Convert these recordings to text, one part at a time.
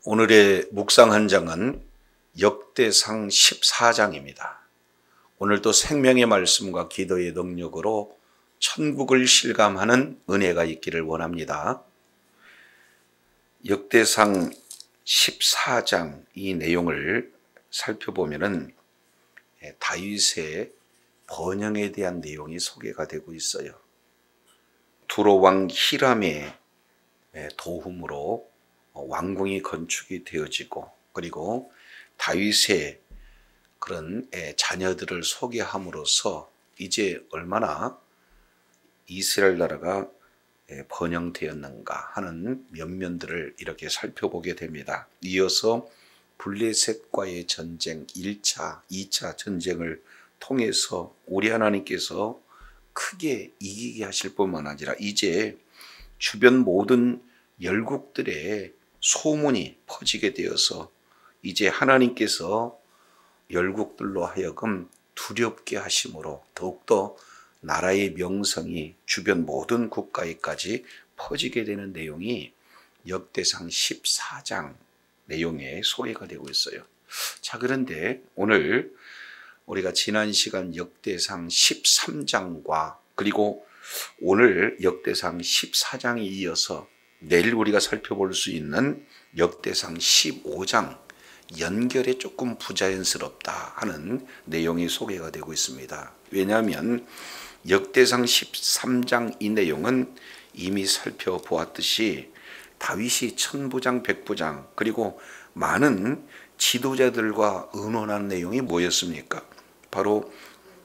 오늘의 묵상 한 장은 역대상 14장입니다. 오늘도 생명의 말씀과 기도의 능력으로 천국을 실감하는 은혜가 있기를 원합니다. 역대상 14장 이 내용을 살펴보면은 다윗의 번영에 대한 내용이 소개가 되고 있어요. 두로왕 히람의 도움으로 왕궁이 건축이 되어지고, 그리고 다윗의 그런 자녀들을 소개함으로써 이제 얼마나 이스라엘 나라가 번영되었는가 하는 면면들을 이렇게 살펴보게 됩니다. 이어서 블레셋과의 전쟁 1차, 2차 전쟁을 통해서 우리 하나님께서 크게 이기게 하실 뿐만 아니라 이제 주변 모든 열국들의 소문이 퍼지게 되어서 이제 하나님께서 열국들로 하여금 두렵게 하심으로 더욱더 나라의 명성이 주변 모든 국가에까지 퍼지게 되는 내용이 역대상 14장 내용에 소개가 되고 있어요. 자, 그런데 오늘 우리가 지난 시간 역대상 13장과 그리고 오늘 역대상 14장에 이어서 내일 우리가 살펴볼 수 있는 역대상 15장 연결에 조금 부자연스럽다 하는 내용이 소개가 되고 있습니다. 왜냐하면 역대상 13장 이 내용은 이미 살펴보았듯이 다윗이 천부장 백부장 그리고 많은 지도자들과 의논한 내용이 뭐였습니까? 바로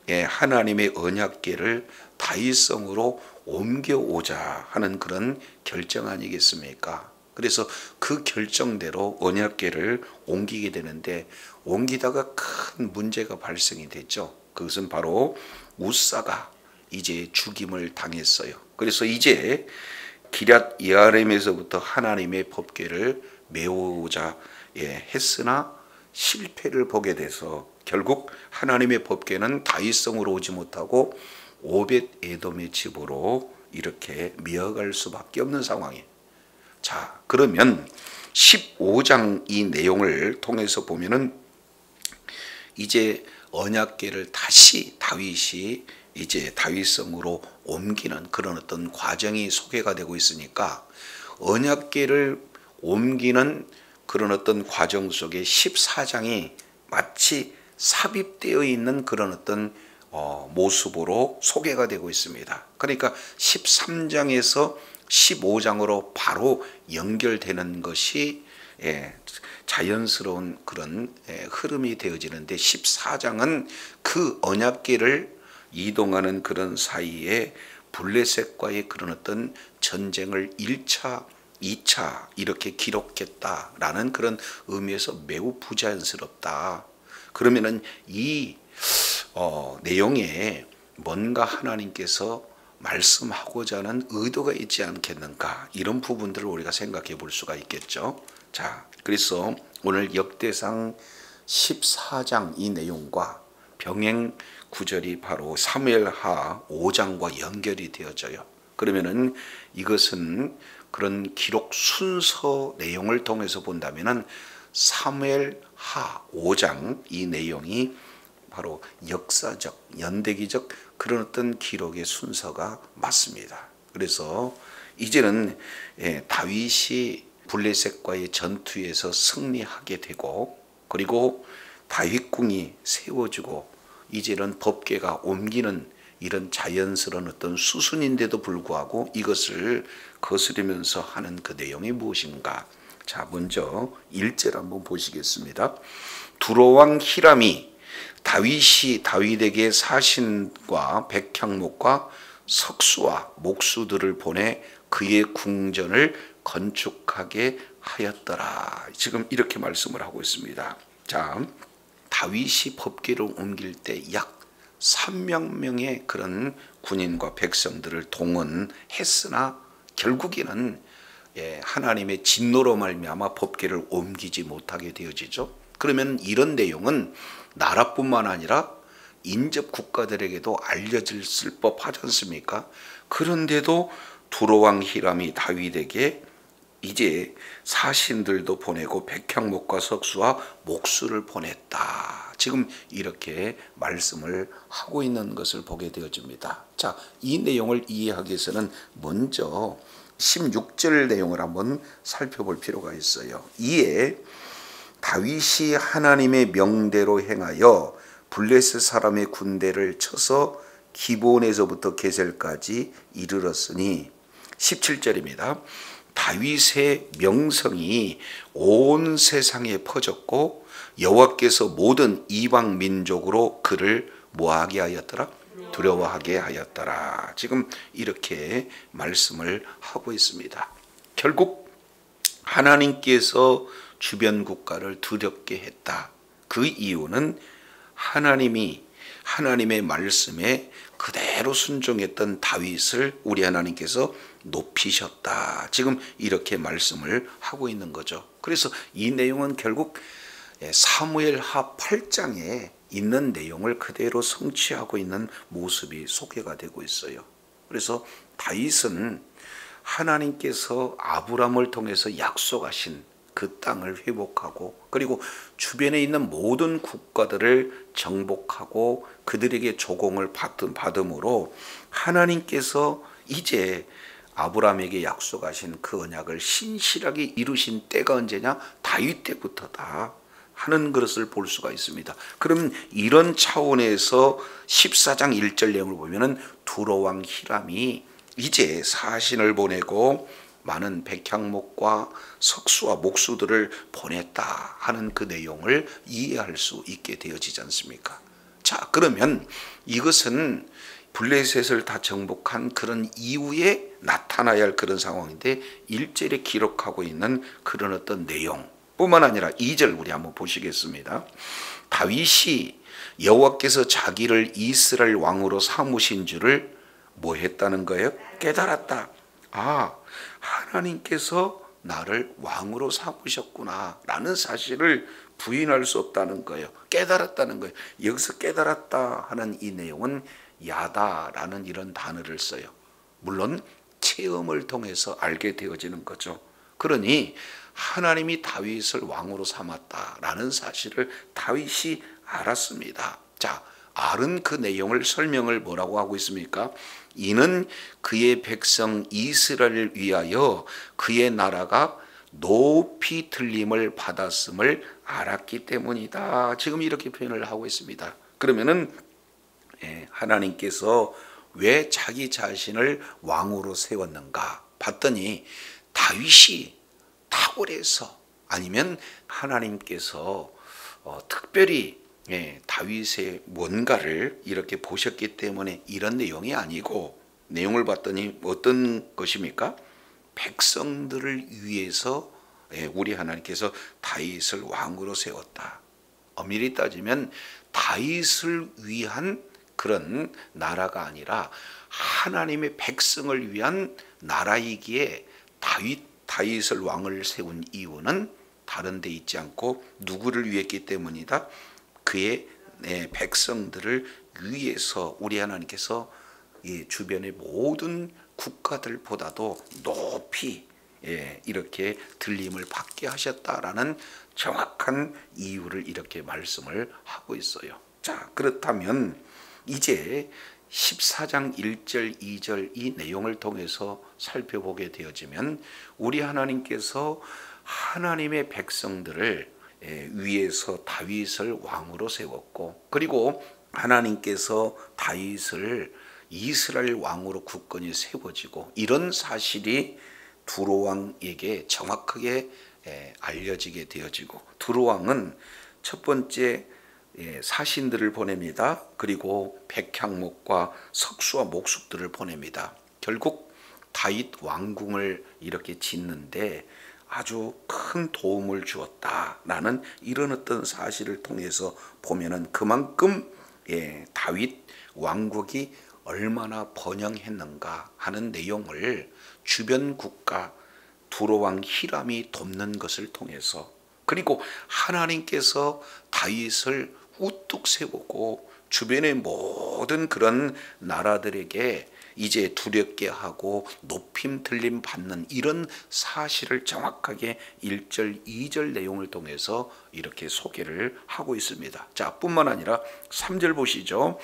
하나님의 언약궤를 다윗성으로 옮겨오자 하는 그런 결정 아니겠습니까? 그래서 그 결정대로 언약궤를 옮기게 되는데 옮기다가 큰 문제가 발생이 됐죠. 그것은 바로 우사가 이제 죽임을 당했어요. 그래서 이제 기럇 여아림에서부터 하나님의 법궤를 메우자 했으나 실패를 보게 돼서 결국 하나님의 법궤는 다윗성으로 오지 못하고 오벳 에돔의 집으로 이렇게 미어갈 수밖에 없는 상황이에요. 자, 그러면 15장 이 내용을 통해서 보면은 이제 언약궤를 다시 다윗이 이제 다윗성으로 옮기는 그런 어떤 과정이 소개가 되고 있으니까 언약궤를 옮기는 그런 어떤 과정 속에 14장이 마치 삽입되어 있는 그런 어떤 모습으로 소개가 되고 있습니다. 그러니까 13장에서 15장으로 바로 연결되는 것이 자연스러운 그런 흐름이 되어지는데 14장은 그 언약궤를 이동하는 그런 사이에 블레셋과의 그런 어떤 전쟁을 1차, 2차 이렇게 기록했다라는 그런 의미에서 매우 부자연스럽다. 그러면은 이 내용에 뭔가 하나님께서 말씀하고자 하는 의도가 있지 않겠는가, 이런 부분들을 우리가 생각해 볼 수가 있겠죠. 자, 그래서 오늘 역대상 14장 이 내용과 병행 구절이 바로 사무엘하 5장과 연결이 되어져요. 그러면은 이것은 그런 기록 순서 내용을 통해서 본다면은 사무엘하 5장 이 내용이 바로 역사적, 연대기적 그런 어떤 기록의 순서가 맞습니다. 그래서 이제는 다윗이 블레셋과의 전투에서 승리하게 되고, 그리고 다윗궁이 세워지고 이제는 법궤가 옮기는 이런 자연스러운 어떤 수순인데도 불구하고 이것을 거스르면서 하는 그 내용이 무엇인가? 자, 먼저 1절 한번 보시겠습니다. 두로왕 히람이 다윗이 다윗에게 사신과 백향목과 석수와 목수들을 보내 그의 궁전을 건축하게 하였더라. 지금 이렇게 말씀을 하고 있습니다. 자, 다윗이 법궤를 옮길 때 약 3만 명의 그런 군인과 백성들을 동원했으나 결국에는 하나님의 진노로 말미암아 법궤를 옮기지 못하게 되어지죠. 그러면 이런 내용은 나라뿐만 아니라 인접 국가들에게도 알려졌을 법하지 않습니까? 그런데도 두로왕 히람이 다윗에게 이제 사신들도 보내고 백향목과 석수와 목수를 보냈다. 지금 이렇게 말씀을 하고 있는 것을 보게 되어집니다. 자, 이 내용을 이해하기 위해서는 먼저 16절 내용을 한번 살펴볼 필요가 있어요. 이에 다윗이 하나님의 명대로 행하여 블레셋 사람의 군대를 쳐서 기브온에서부터 게셀까지 이르렀으니 17절입니다. 다윗의 명성이 온 세상에 퍼졌고 여호와께서 모든 이방 민족으로 그를 뭐하게 하였더라? 두려워하게 하였더라. 지금 이렇게 말씀을 하고 있습니다. 결국 하나님께서 주변 국가를 두렵게 했다. 그 이유는 하나님의 말씀에 그대로 순종했던 다윗을 우리 하나님께서 높이셨다. 지금 이렇게 말씀을 하고 있는 거죠. 그래서 이 내용은 결국 사무엘하 8장에 있는 내용을 그대로 성취하고 있는 모습이 소개가 되고 있어요. 그래서 다윗은 하나님께서 아브라함을 통해서 약속하신 그 땅을 회복하고 그리고 주변에 있는 모든 국가들을 정복하고 그들에게 조공을 받음으로 하나님께서 이제 아브라함에게 약속하신 그 언약을 신실하게 이루신 때가 언제냐? 다윗 때부터다 하는 것을 볼 수가 있습니다. 그럼 이런 차원에서 14장 1절 내용을 보면은 두로왕 히람이 이제 사신을 보내고 많은 백향목과 석수와 목수들을 보냈다 하는 그 내용을 이해할 수 있게 되어지지 않습니까? 자, 그러면 이것은 블레셋을 다 정복한 그런 이후에 나타나야 할 그런 상황인데 1절에 기록하고 있는 그런 어떤 내용 뿐만 아니라 2절 우리 한번 보시겠습니다. 다윗이 여호와께서 자기를 이스라엘 왕으로 삼으신 줄을 뭐 했다는 거예요? 깨달았다. 아, 하나님께서 나를 왕으로 삼으셨구나 라는 사실을 부인할 수 없다는 거예요. 깨달았다는 거예요. 여기서 깨달았다 하는 이 내용은 야다라는 이런 단어를 써요. 물론 체험을 통해서 알게 되어지는 거죠. 그러니 하나님이 다윗을 왕으로 삼았다라는 사실을 다윗이 알았습니다. 자, 알은 그 내용을 설명을 뭐라고 하고 있습니까? 이는 그의 백성 이스라엘을 위하여 그의 나라가 높이 들림을 받았음을 알았기 때문이다. 지금 이렇게 표현을 하고 있습니다. 그러면은 하나님께서 왜 자기 자신을 왕으로 세웠는가 봤더니 다윗이 탁월해서 아니면 하나님께서 특별히 다윗의 뭔가를 이렇게 보셨기 때문에 이런 내용이 아니고 내용을 봤더니 어떤 것입니까? 백성들을 위해서 우리 하나님께서 다윗을 왕으로 세웠다. 엄밀히 따지면 다윗을 위한 그런 나라가 아니라 하나님의 백성을 위한 나라이기에 다윗을 왕을 세운 이유는 다른 데 있지 않고 누구를 위했기 때문이다? 그의 백성들을 위해서 우리 하나님께서 이 주변의 모든 국가들보다도 높이 이렇게 들림을 받게 하셨다라는 정확한 이유를 이렇게 말씀을 하고 있어요. 자, 그렇다면 이제 14장 1절 2절 이 내용을 통해서 살펴보게 되어지면 우리 하나님께서 하나님의 백성들을 위에서 다윗을 왕으로 세웠고 그리고 하나님께서 다윗을 이스라엘 왕으로 굳건히 세워지고 이런 사실이 두로왕에게 정확하게 알려지게 되어지고 두로왕은 첫 번째 사신들을 보냅니다. 그리고 백향목과 석수와 목숙들을 보냅니다. 결국 다윗 왕궁을 이렇게 짓는데 아주 큰 도움을 주었다라는 이런 어떤 사실을 통해서 보면은 그만큼 다윗 왕국이 얼마나 번영했는가 하는 내용을 주변 국가 두로왕 히람이 돕는 것을 통해서 그리고 하나님께서 다윗을 우뚝 세우고 주변의 모든 그런 나라들에게 이제 두렵게 하고 높임 들림 받는 이런 사실을 정확하게 1절 2절 내용을 통해서 이렇게 소개를 하고 있습니다. 자, 뿐만 아니라 3절 보시죠.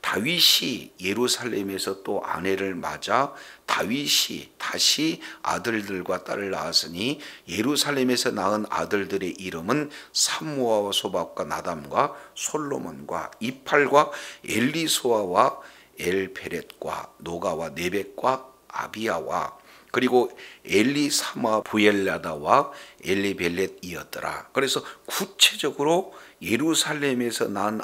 다윗이 예루살렘에서 또 아내를 맞아 다윗이 다시 아들들과 딸을 낳았으니 예루살렘에서 낳은 아들들의 이름은 삼무아와 소박과 나담과 솔로몬과 이팔과 엘리소아와 엘페렛과 노가와 네벡과 아비야와 그리고 엘리사마 부엘라다와 엘리벨렛이었더라. 그래서 구체적으로 예루살렘에서 난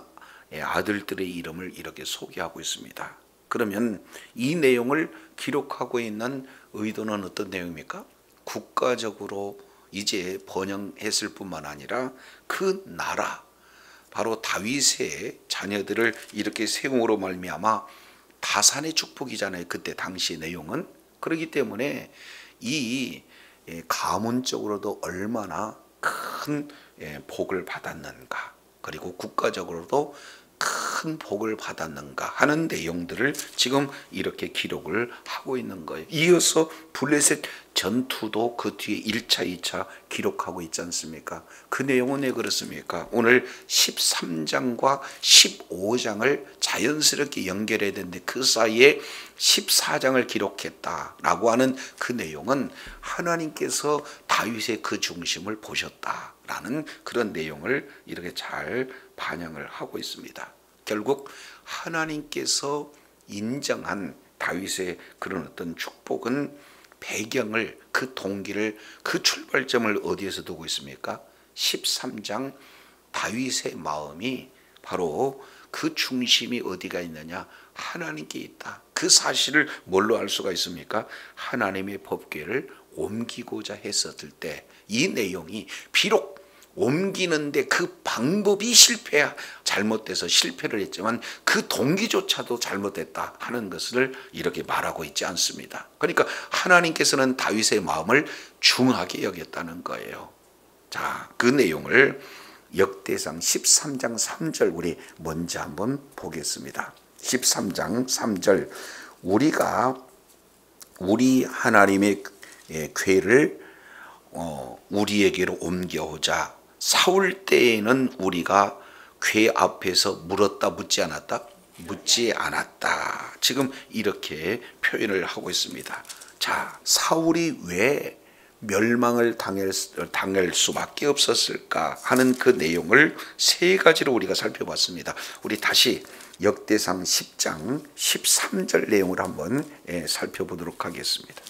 아들들의 이름을 이렇게 소개하고 있습니다. 그러면 이 내용을 기록하고 있는 의도는 어떤 내용입니까? 국가적으로 이제 번영했을 뿐만 아니라 그 나라, 바로 다윗의 자녀들을 이렇게 세움으로 말미암아 다산의 축복이잖아요. 그때 당시 내용은. 그렇기 때문에 이 가문적으로도 얼마나 큰 복을 받았는가, 그리고 국가적으로도 큰 복을 받았는가 하는 내용들을 지금 이렇게 기록을 하고 있는 거예요. 이어서 블레셋 전투도 그 뒤에 1차, 2차 기록하고 있지 않습니까? 그 내용은 왜 그렇습니까? 오늘 13장과 15장을 자연스럽게 연결해야 되는데 그 사이에 14장을 기록했다라고 하는 그 내용은 하나님께서 다윗의 그 중심을 보셨다라는 그런 내용을 이렇게 잘 반영을 하고 있습니다. 결국 하나님께서 인정한 다윗의 그런 어떤 축복은 배경을, 그 동기를, 그 출발점을 어디에서 두고 있습니까? 13장 다윗의 마음이 바로 그 중심이 어디가 있느냐? 하나님께 있다. 그 사실을 뭘로 알 수가 있습니까? 하나님의 법궤를 옮기고자 했었을 때 이 내용이 비록 옮기는데 그 방법이 잘못돼서 실패를 했지만 그 동기조차도 잘못됐다 하는 것을 이렇게 말하고 있지 않습니다. 그러니까 하나님께서는 다윗의 마음을 중하게 여겼다는 거예요. 자, 그 내용을 역대상 13장 3절 우리 먼저 한번 보겠습니다. 13장 3절 우리 하나님의 궤를 우리에게로 옮겨오자. 사울 때에는 우리가 궤 앞에서 물었다 묻지 않았다? 묻지 않았다. 지금 이렇게 표현을 하고 있습니다. 자, 사울이 왜 멸망을 당할 수밖에 없었을까 하는 그 내용을 세 가지로 우리가 살펴봤습니다. 우리 다시 역대상 10장 13절 내용을 한번 살펴보도록 하겠습니다.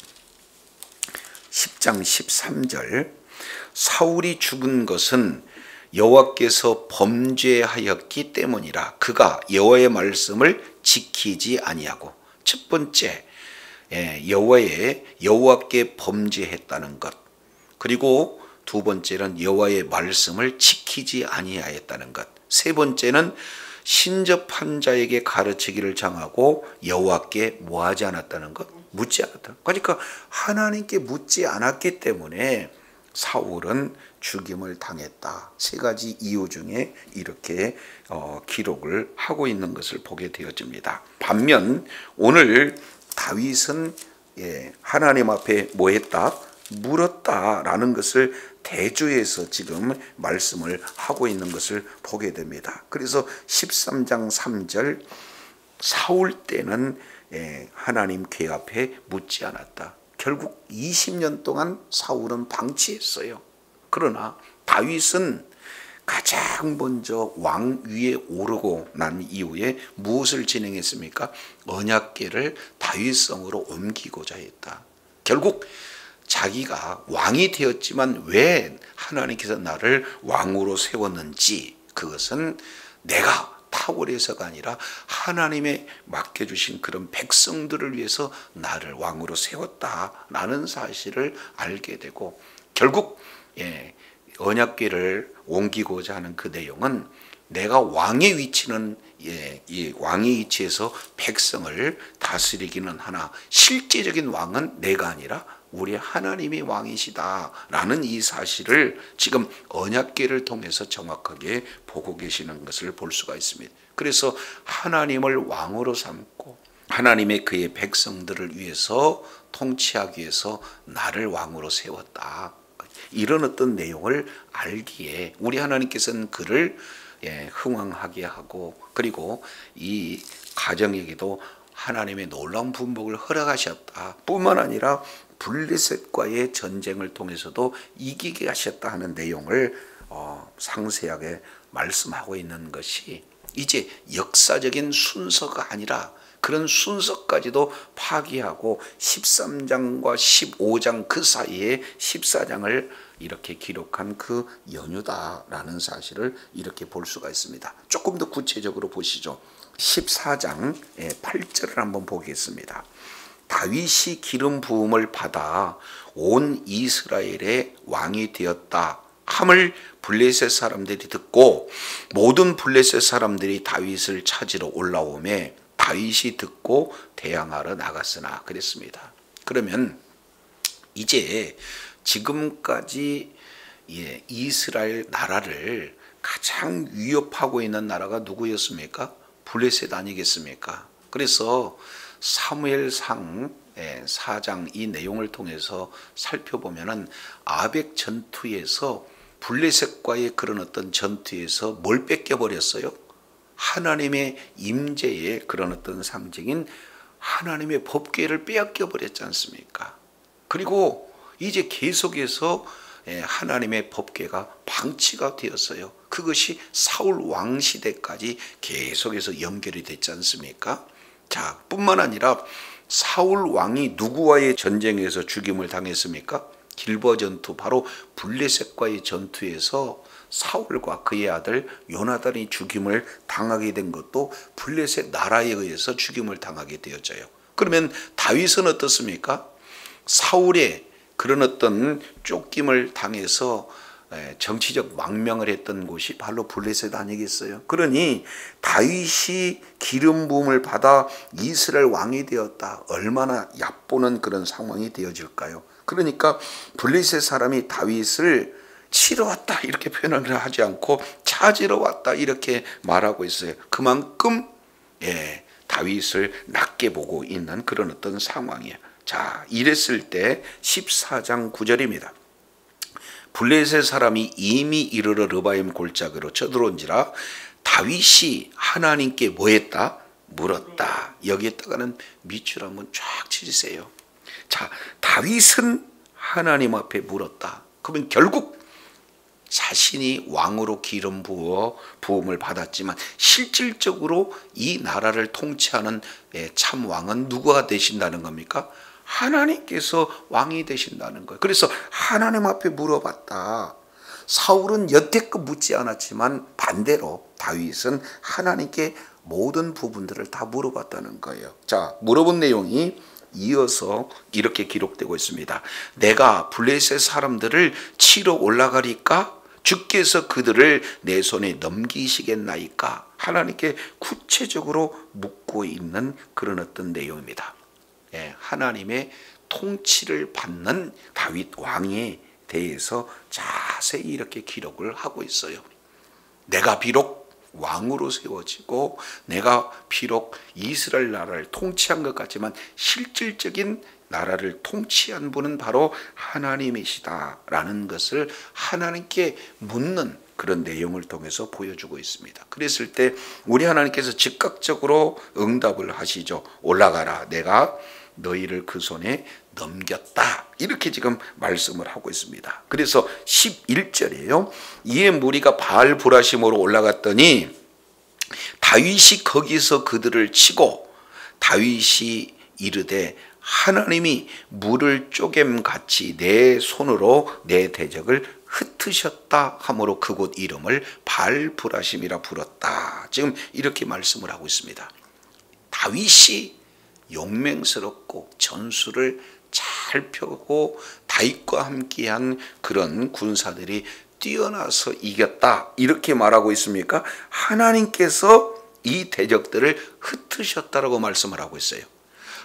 10장 13절 사울이 죽은 것은 여호와께서 범죄하였기 때문이라. 그가 여호와의 말씀을 지키지 아니하고. 첫 번째, 여호와께 범죄했다는 것. 그리고 두 번째는 여호와의 말씀을 지키지 아니하였다는 것. 세 번째는 신접한 자에게 가르치기를 정하고 여호와께 뭐하지 않았다는 것? 묻지 않았다. 그러니까 하나님께 묻지 않았기 때문에 사울은 죽임을 당했다. 세 가지 이유 중에 이렇게 기록을 하고 있는 것을 보게 되어집니다. 반면 오늘 다윗은 하나님 앞에 뭐 했다? 물었다라는 것을 대조해서 지금 말씀을 하고 있는 것을 보게 됩니다. 그래서 13장 3절 사울 때는 하나님 궤 앞에 묻지 않았다. 결국 20년 동안 사울은 방치했어요. 그러나 다윗은 가장 먼저 왕 위에 오르고 난 이후에 무엇을 진행했습니까? 언약궤를 다윗성으로 옮기고자 했다. 결국 자기가 왕이 되었지만 왜 하나님께서 나를 왕으로 세웠는지, 그것은 내가 탁월해서가 아니라 하나님의 맡겨주신 그런 백성들을 위해서 나를 왕으로 세웠다라는 사실을 알게 되고, 결국 언약궤를 옮기고자 하는 그 내용은 내가 왕의 위치는 이 왕의 위치에서 백성을 다스리기는 하나 실제적인 왕은 내가 아니라 우리 하나님이 왕이시다라는 이 사실을 지금 언약궤를 통해서 정확하게 보고 계시는 것을 볼 수가 있습니다. 그래서 하나님을 왕으로 삼고 하나님의 그의 백성들을 위해서 통치하기 위해서 나를 왕으로 세웠다. 이런 어떤 내용을 알기에 우리 하나님께서는 그를 흥왕하게 하고, 그리고 이 가정에게도 하나님의 놀라운 분복을 허락하셨다. 뿐만 아니라 블레셋과의 전쟁을 통해서도 이기게 하셨다 하는 내용을 상세하게 말씀하고 있는 것이 이제 역사적인 순서가 아니라 그런 순서까지도 파기하고 13장과 15장 그 사이에 14장을 이렇게 기록한 그 연유다라는 사실을 이렇게 볼 수가 있습니다. 조금 더 구체적으로 보시죠. 14장 8절을 한번 보겠습니다. 다윗이 기름 부음을 받아 온 이스라엘의 왕이 되었다 함을 블레셋 사람들이 듣고 모든 블레셋 사람들이 다윗을 찾으러 올라오매 다윗이 듣고 대항하러 나갔으나 그랬습니다. 그러면 이제 지금까지 이스라엘 나라를 가장 위협하고 있는 나라가 누구였습니까? 블레셋 아니겠습니까? 그래서 사무엘상 4장 이 내용을 통해서 살펴보면은 아벡 전투에서 블레셋과의 그런 어떤 전투에서 뭘 뺏겨버렸어요? 하나님의 임재의 그런 어떤 상징인 하나님의 법궤를 빼앗겨 버렸지 않습니까? 그리고 이제 계속해서 하나님의 법궤가 방치가 되었어요. 그것이 사울 왕 시대까지 계속해서 연결이 됐지 않습니까? 자, 뿐만 아니라 사울 왕이 누구와의 전쟁에서 죽임을 당했습니까? 길보아 전투, 바로 블레셋과의 전투에서 사울과 그의 아들 요나단이 죽임을 당하게 된 것도 블레셋 나라에 의해서 죽임을 당하게 되었어요. 그러면 다윗은 어떻습니까? 사울의 그런 어떤 쫓김을 당해서 정치적 망명을 했던 곳이 바로 블레셋 아니겠어요? 그러니 다윗이 기름 부음을 받아 이스라엘 왕이 되었다. 얼마나 얕보는 그런 상황이 되어질까요? 그러니까 블레셋 사람이 다윗을 치러 왔다 이렇게 표현을 하지 않고 찾으러 왔다 이렇게 말하고 있어요. 그만큼 다윗을 낮게 보고 있는 그런 어떤 상황이에요. 자, 이랬을 때 14장 9절입니다. 블레셋 사람이 이미 이르러 르바임 골짜기로 쳐들어온지라 다윗이 하나님께 뭐했다? 물었다. 여기에다가는 밑줄 한번 쫙 치세요. 자, 다윗은 하나님 앞에 물었다. 그러면 결국 자신이 왕으로 기름 부음을 받았지만 실질적으로 이 나라를 통치하는 참 왕은 누가 되신다는 겁니까? 하나님께서 왕이 되신다는 거예요. 그래서 하나님 앞에 물어봤다. 사울은 여태껏 묻지 않았지만 반대로 다윗은 하나님께 모든 부분들을 다 물어봤다는 거예요. 자, 물어본 내용이 이어서 이렇게 기록되고 있습니다. 내가 블레셋 사람들을 치러 올라가리까? 주께서 그들을 내 손에 넘기시겠나이까? 하나님께 구체적으로 묻고 있는 그런 어떤 내용입니다. 하나님의 통치를 받는 다윗 왕에 대해서 자세히 이렇게 기록을 하고 있어요. 내가 비록 왕으로 세워지고 내가 비록 이스라엘 나라를 통치한 것 같지만 실질적인 나라를 통치한 분은 바로 하나님이시다라는 것을 하나님께 묻는 그런 내용을 통해서 보여주고 있습니다. 그랬을 때 우리 하나님께서 즉각적으로 응답을 하시죠. 올라가라, 내가 너희를 그 손에 넘겼다. 이렇게 지금 말씀을 하고 있습니다. 그래서 11절이에요. 이에 무리가 바알 브라심으로 올라갔더니 다윗이 거기서 그들을 치고 다윗이 이르되 하나님이 물을 쪼갰같이 내 손으로 내 대적을 흩으셨다 하므로 그곳 이름을 바알 브라심이라 불렀다. 지금 이렇게 말씀을 하고 있습니다. 다윗이 용맹스럽고 전술을 잘 펴고 다윗과 함께한 그런 군사들이 뛰어나서 이겼다 이렇게 말하고 있습니까? 하나님께서 이 대적들을 흩으셨다라고 말씀을 하고 있어요.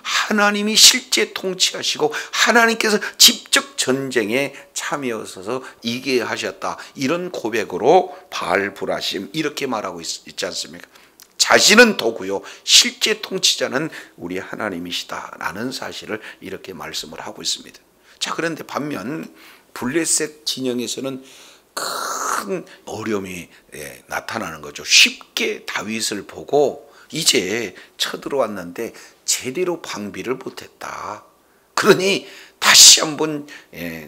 하나님이 실제 통치하시고 하나님께서 직접 전쟁에 참여하셔서 이기게 하셨다. 이런 고백으로 바알 브라심 이렇게 말하고 있지 않습니까? 자, 자신은 도구요 실제 통치자는 우리 하나님이시다라는 사실을 이렇게 말씀을 하고 있습니다. 자, 그런데 반면 블레셋 진영에서는 큰 어려움이 나타나는 거죠. 쉽게 다윗을 보고 이제 쳐들어왔는데 제대로 방비를 못했다. 그러니 다시 한번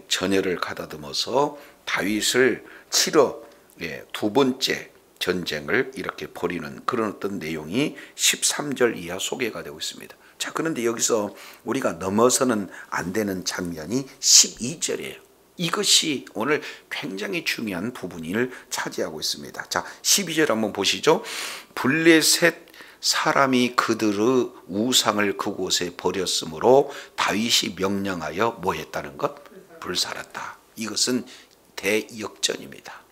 전열을 가다듬어서 다윗을 치러 두 번째 전쟁을 이렇게 벌이는 그런 어떤 내용이 13절 이하 소개가 되고 있습니다. 자, 그런데 여기서 우리가 넘어서는 안 되는 장면이 12절이에요. 이것이 오늘 굉장히 중요한 부분을 차지하고 있습니다. 자, 12절 한번 보시죠. 블레셋 사람이 그들의 우상을 그곳에 버렸으므로 다윗이 명령하여 뭐 했다는 것? 불살았다. 이것은 대역전입니다.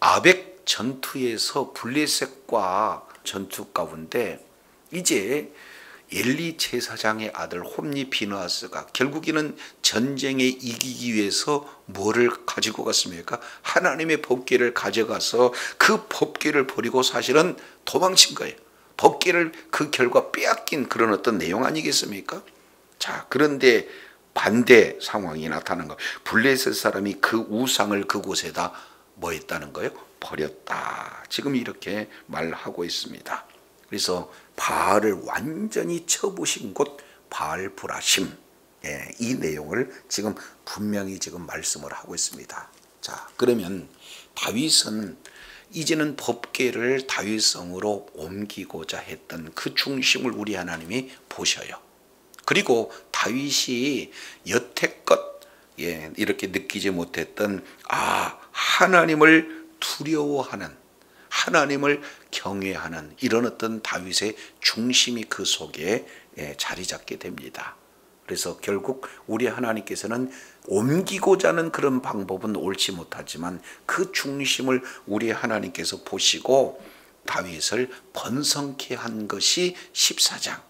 아벡 전투에서 블레셋과 전투 가운데 이제 엘리 제사장의 아들 홈니 비느하스가 결국에는 전쟁에 이기기 위해서 뭐를 가지고 갔습니까? 하나님의 법궤를 가져가서 그 법궤를 버리고 사실은 도망친 거예요. 법궤를 그 결과 빼앗긴 그런 어떤 내용 아니겠습니까? 자, 그런데 반대 상황이 나타난 거예요. 블레셋 사람이 그 우상을 그곳에다 뭐 했다는 거예요? 버렸다. 지금 이렇게 말하고 있습니다. 그래서 바알을 완전히 쳐부신 곳 바알 브라심, 이 내용을 지금 분명히 지금 말씀을 하고 있습니다. 자, 그러면 다윗은 이제는 법궤를 다윗성으로 옮기고자 했던 그 중심을 우리 하나님이 보셔요. 그리고 다윗이 여태껏 이렇게 느끼지 못했던 하나님을 두려워하는, 하나님을 경외하는 이런 어떤 다윗의 중심이 그 속에 자리 잡게 됩니다. 그래서 결국 우리 하나님께서는 옮기고자 하는 그런 방법은 옳지 못하지만 그 중심을 우리 하나님께서 보시고 다윗을 번성케 한 것이 14장.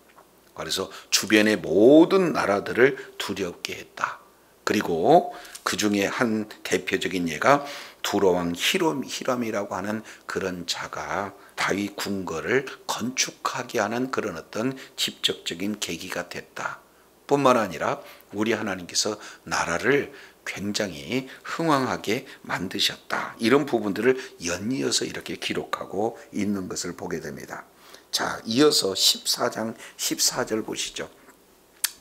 그래서 주변의 모든 나라들을 두렵게 했다. 그리고 그 중에 한 대표적인 예가 두로왕 히람이라고 하는 그런 자가 다윗 궁궐을 건축하게 하는 그런 어떤 직접적인 계기가 됐다. 뿐만 아니라 우리 하나님께서 나라를 굉장히 흥왕하게 만드셨다. 이런 부분들을 연이어서 이렇게 기록하고 있는 것을 보게 됩니다. 자, 이어서 14장 14절 보시죠.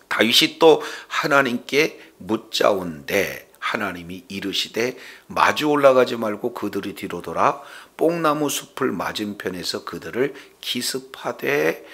다윗이 또 하나님께 묻자온대 하나님이 이르시되 마주 올라가지 말고 그들이 뒤로 돌아 뽕나무 숲을 맞은편에서 그들을 기습하되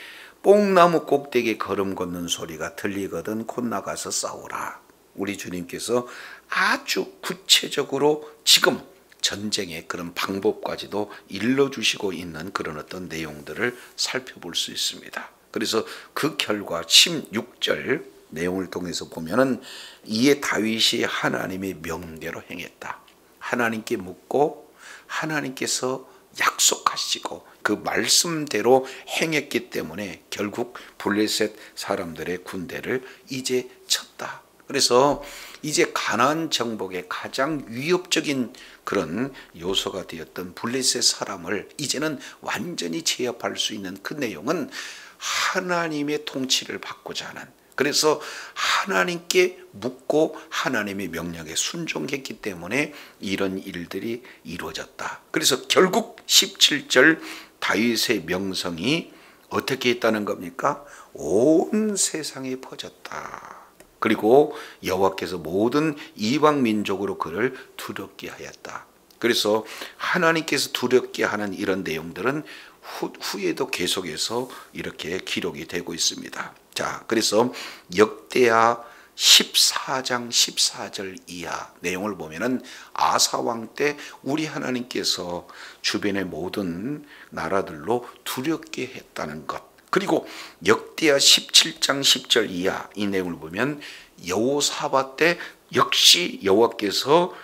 뽕나무 꼭대기에 걸음 걷는 소리가 들리거든 곧 나가서 싸우라. 우리 주님께서 아주 구체적으로 지금 전쟁의 그런 방법까지도 일러주시고 있는 그런 어떤 내용들을 살펴볼 수 있습니다. 그래서 그 결과 16절 내용을 통해서 보면은 이에 다윗이 하나님의 명대로 행했다. 하나님께 묻고 하나님께서 약속하시고 그 말씀대로 행했기 때문에 결국 블레셋 사람들의 군대를 이제 쳤다. 그래서 이제 가나안 정복의 가장 위협적인 그런 요소가 되었던 블레셋 사람을 이제는 완전히 제압할 수 있는 그 내용은 하나님의 통치를 받고자 하는, 그래서 하나님께 묻고 하나님의 명령에 순종했기 때문에 이런 일들이 이루어졌다. 그래서 결국 17절 다윗의 명성이 어떻게 했다는 겁니까? 온 세상에 퍼졌다. 그리고 여호와께서 모든 이방 민족으로 그를 두렵게 하였다. 그래서 하나님께서 두렵게 하는 이런 내용들은 후에도 계속해서 이렇게 기록이 되고 있습니다. 자, 그래서 역대하 14장 14절 이하 내용을 보면은 아사왕 때 우리 하나님께서 주변의 모든 나라들로 두렵게 했다는 것, 그리고 역대하 17장 10절 이하 이 내용을 보면 여호사밧 때 역시 여호와께서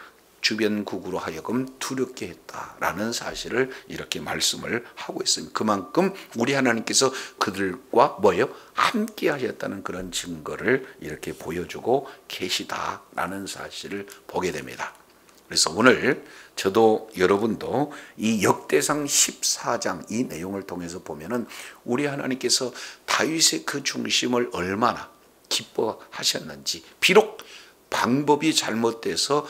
주변국으로 하여금 두렵게 했다라는 사실을 이렇게 말씀을 하고 있습니다. 그만큼 우리 하나님께서 그들과 뭐예요? 함께 하셨다는 그런 증거를 이렇게 보여주고 계시다라는 사실을 보게 됩니다. 그래서 오늘 저도 여러분도 이 역대상 14장 이 내용을 통해서 보면은 우리 하나님께서 다윗의 그 중심을 얼마나 기뻐하셨는지, 비록 방법이 잘못돼서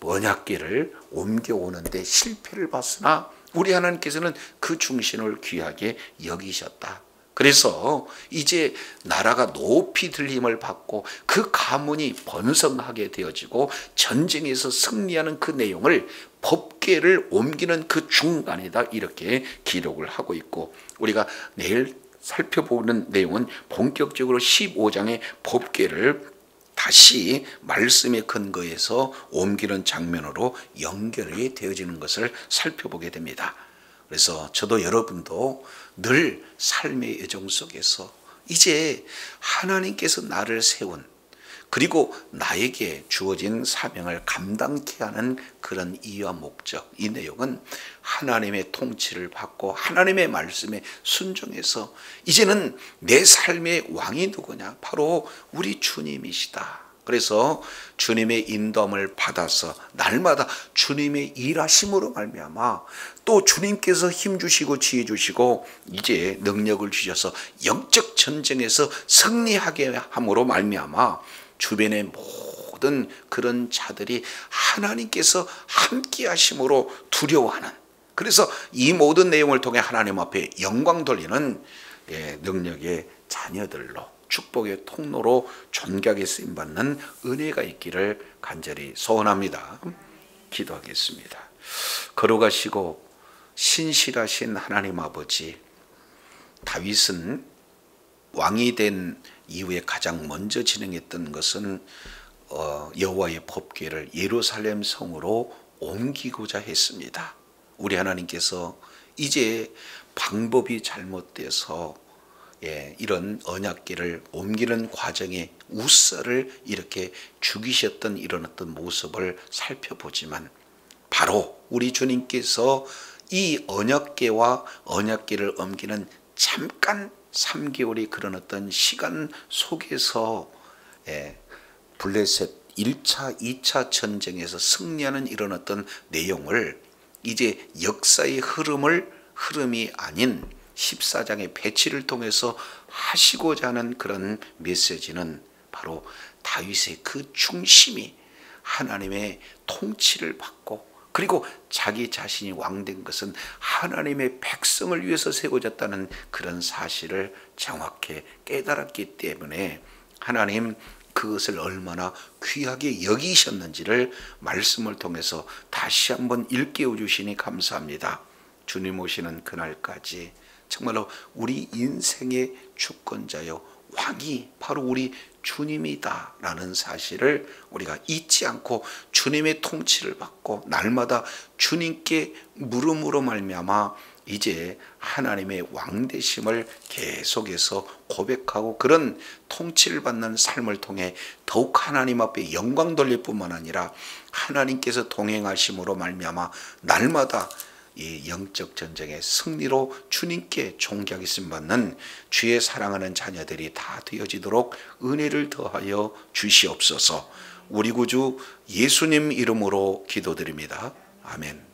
언약궤를 옮겨오는데 실패를 봤으나 우리 하나님께서는 그 중심을 귀하게 여기셨다. 그래서 이제 나라가 높이 들림을 받고 그 가문이 번성하게 되어지고 전쟁에서 승리하는 그 내용을 법궤를 옮기는 그 중간이다, 이렇게 기록을 하고 있고, 우리가 내일 살펴보는 내용은 본격적으로 15장의 법궤를 다시 말씀의 근거에서 옮기는 장면으로 연결이 되어지는 것을 살펴보게 됩니다. 그래서 저도 여러분도 늘 삶의 여정 속에서 이제 하나님께서 나를 세운, 그리고 나에게 주어진 사명을 감당케 하는 그런 이유와 목적, 이 내용은 하나님의 통치를 받고 하나님의 말씀에 순종해서 이제는 내 삶의 왕이 누구냐? 바로 우리 주님이시다. 그래서 주님의 인도함을 받아서 날마다 주님의 일하심으로 말미암아 또 주님께서 힘 주시고 지혜 주시고 이제 능력을 주셔서 영적 전쟁에서 승리하게 함으로 말미암아 주변의 모든 그런 자들이 하나님께서 함께 하심으로 두려워하는, 그래서 이 모든 내용을 통해 하나님 앞에 영광 돌리는 능력의 자녀들로, 축복의 통로로 존귀하게 쓰임받는 은혜가 있기를 간절히 소원합니다. 기도하겠습니다. 거룩하시고 신실하신 하나님 아버지, 다윗은 왕이 된 이후에 가장 먼저 진행했던 것은 여호와의 법궤를 예루살렘 성으로 옮기고자 했습니다. 우리 하나님께서 이제 방법이 잘못돼서 이런 언약궤를 옮기는 과정에 우사를 이렇게 죽이셨던 이런 어떤 모습을 살펴보지만, 바로 우리 주님께서 이 언약궤와 언약궤를 옮기는 잠깐 3개월의 그런 어떤 시간 속에서 블레셋 1차, 2차 전쟁에서 승리하는 이런 어떤 내용을 이제 역사의 흐름이 아닌 14장의 배치를 통해서 하시고자 하는 그런 메시지는 바로 다윗의 그 중심이 하나님의 통치를 받고, 그리고 자기 자신이 왕된 것은 하나님의 백성을 위해서 세워졌다는 그런 사실을 정확히 깨달았기 때문에 하나님 그것을 얼마나 귀하게 여기셨는지를 말씀을 통해서 다시 한번 일깨워 주시니 감사합니다. 주님 오시는 그날까지 정말로 우리 인생의 주권자요 왕이 바로 우리 주님이다 라는 사실을 우리가 잊지 않고 주님의 통치를 받고 날마다 주님께 물음으로 말미암아 이제 하나님의 왕되심을 계속해서 고백하고 그런 통치를 받는 삶을 통해 더욱 하나님 앞에 영광 돌릴 뿐만 아니라 하나님께서 동행하심으로 말미암아 날마다 이 영적 전쟁의 승리로 주님께 존귀하게 쓰임받는 주의 사랑하는 자녀들이 다 되어지도록 은혜를 더하여 주시옵소서. 우리 구주 예수님 이름으로 기도드립니다. 아멘.